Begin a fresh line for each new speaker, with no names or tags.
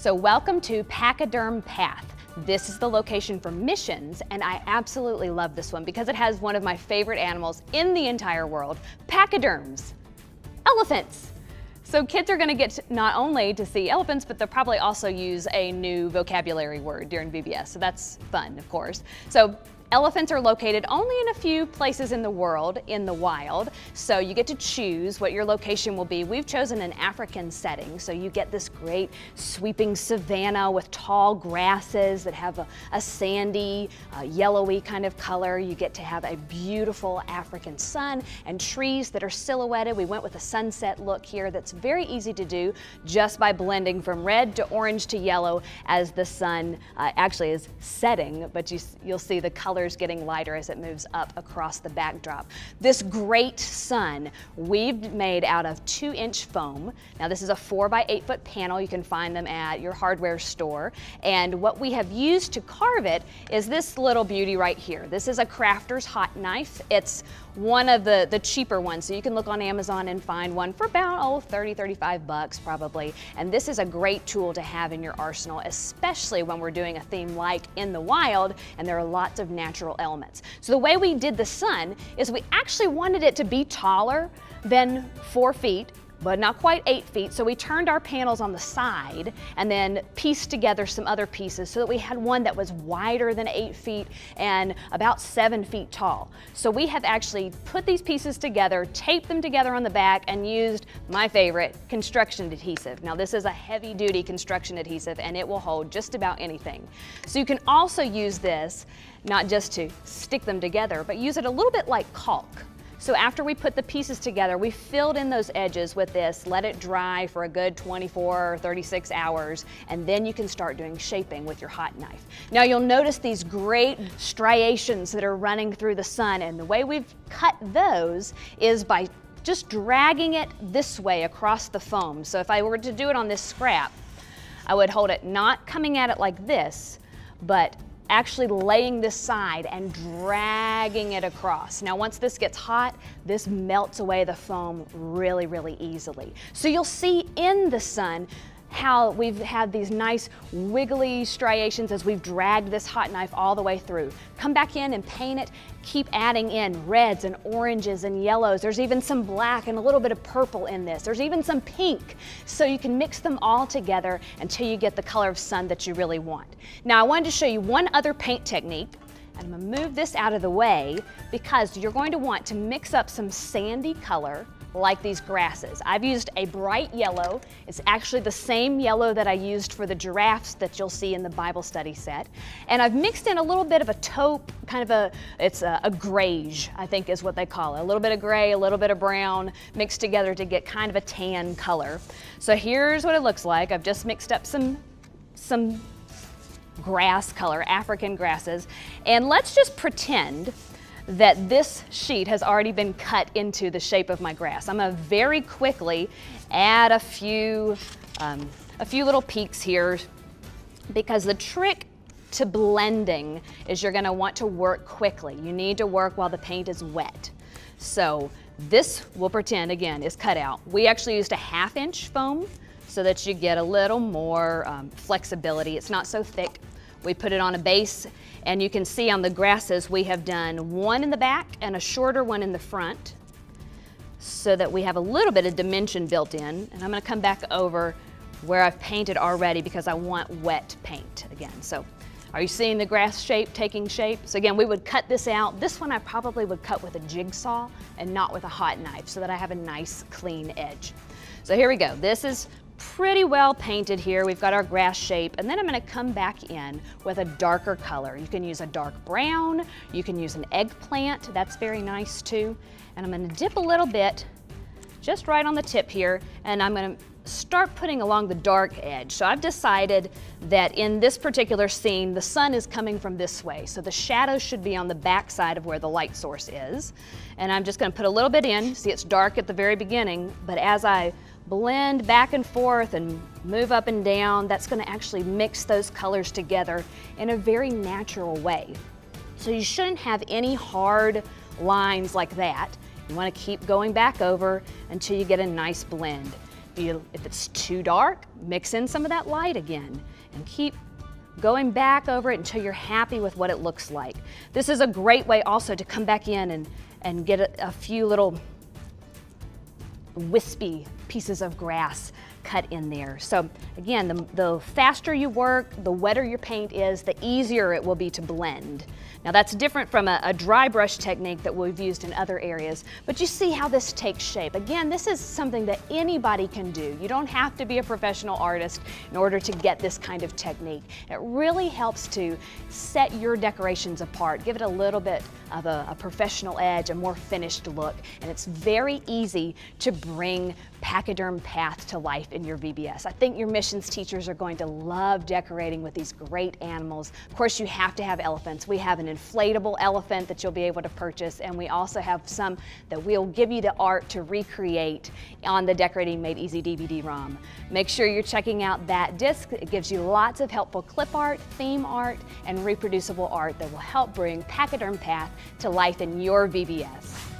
So welcome to Pachyderm Path. This is the location for missions, and I absolutely love this one because it has one of my favorite animals in the entire world, pachyderms, elephants. So kids are going to get not only to see elephants, but they'll probably also use a new vocabulary word during VBS, so that's fun, of course. So elephants are located only in a few places in the world in the wild, so you get to choose what your location will be. We've chosen an African setting, so you get this great sweeping savanna with tall grasses that have a sandy, yellowy kind of color. You get to have a beautiful African sun and trees that are silhouetted. We went with a sunset look here that's very easy to do just by blending from red to orange to yellow as the sun actually is setting, but you'll see the color getting lighter as it moves up across the backdrop. This great sun we've made out of 2-inch foam. Now this is a 4 by 8 foot panel. You can find them at your hardware store. And what we have used to carve it is this little beauty right here. This is a crafter's hot knife. It's one of the cheaper ones. So you can look on Amazon and find one for about, 30, 35 bucks probably. And this is a great tool to have in your arsenal, especially when we're doing a theme like in the wild and there are lots of natural elements. So the way we did the sun is we actually wanted it to be taller than 4 feet, but not quite 8 feet. So we turned our panels on the side and then pieced together some other pieces so that we had one that was wider than 8 feet and about 7 feet tall. So we have actually put these pieces together, taped them together on the back, and used my favorite, construction adhesive. Now this is a heavy duty construction adhesive and it will hold just about anything. So you can also use this not just to stick them together, but use it a little bit like caulk. So after we put the pieces together, we filled in those edges with this, let it dry for a good 24 or 36 hours, and then you can start doing shaping with your hot knife. Now you'll notice these great striations that are running through the sun, and the way we've cut those is by just dragging it this way across the foam. So if I were to do it on this scrap, I would hold it not coming at it like this, but actually laying this side and dragging it across. Now once this gets hot, this melts away the foam really, really easily. So you'll see in the sun how we've had these nice wiggly striations as we've dragged this hot knife all the way through. Come back in and paint it. Keep adding in reds and oranges and yellows. There's even some black and a little bit of purple in this. There's even some pink. So you can mix them all together until you get the color of sun that you really want. Now I wanted to show you one other paint technique. I'm going to move this out of the way because you're going to want to mix up some sandy color like these grasses. I've used a bright yellow. It's actually the same yellow that I used for the giraffes that you'll see in the Bible study set. And I've mixed in a little bit of a taupe, it's a grayish, I think is what they call it. A little bit of gray, a little bit of brown mixed together to get kind of a tan color. So here's what it looks like. I've just mixed up some grass color, African grasses. And let's just pretend that this sheet has already been cut into the shape of my grass. I'm going to very quickly add a few little peaks here, because the trick to blending is you're going to want to work quickly. You need to work while the paint is wet. So this, we'll pretend again, is cut out. We actually used a 1/2 inch foam so that you get a little more flexibility. It's not so thick. We put it on a base, and you can see on the grasses we have done one in the back and a shorter one in the front so that we have a little bit of dimension built in. And I'm going to come back over where I've painted already because I want wet paint again. So are you seeing the grass shape taking shape? So again, we would cut this out. This one I probably would cut with a jigsaw and not with a hot knife so that I have a nice clean edge. So here we go. This is pretty well painted here. We've got our grass shape, and then I'm going to come back in with a darker color. You can use a dark brown, you can use an eggplant, that's very nice too. And I'm going to dip a little bit just right on the tip here, and I'm going to start putting along the dark edge. So I've decided that in this particular scene, the sun is coming from this way, so the shadow should be on the back side of where the light source is. And I'm just going to put a little bit in. See, it's dark at the very beginning, but as I blend back and forth and move up and down, that's going to actually mix those colors together in a very natural way. So you shouldn't have any hard lines like that. You want to keep going back over until you get a nice blend. If it's too dark, mix in some of that light again and keep going back over it until you're happy with what it looks like. This is a great way also to come back in and get a few little wispy pieces of grass cut in there. So again, the faster you work, the wetter your paint is, the easier it will be to blend. Now that's different from a dry brush technique that we've used in other areas, but you see how this takes shape. Again, this is something that anybody can do. You don't have to be a professional artist in order to get this kind of technique. It really helps to set your decorations apart, give it a little bit of a professional edge, a more finished look, and it's very easy to bring Pachyderm Path to life in your VBS. I think your missions teachers are going to love decorating with these great animals. Of course, you have to have elephants. We have an inflatable elephant that you'll be able to purchase, and we also have some that we'll give you the art to recreate on the Decorating Made Easy DVD-ROM. Make sure you're checking out that disc. It gives you lots of helpful clip art, theme art, and reproducible art that will help bring Pachyderm Path to life in your VBS.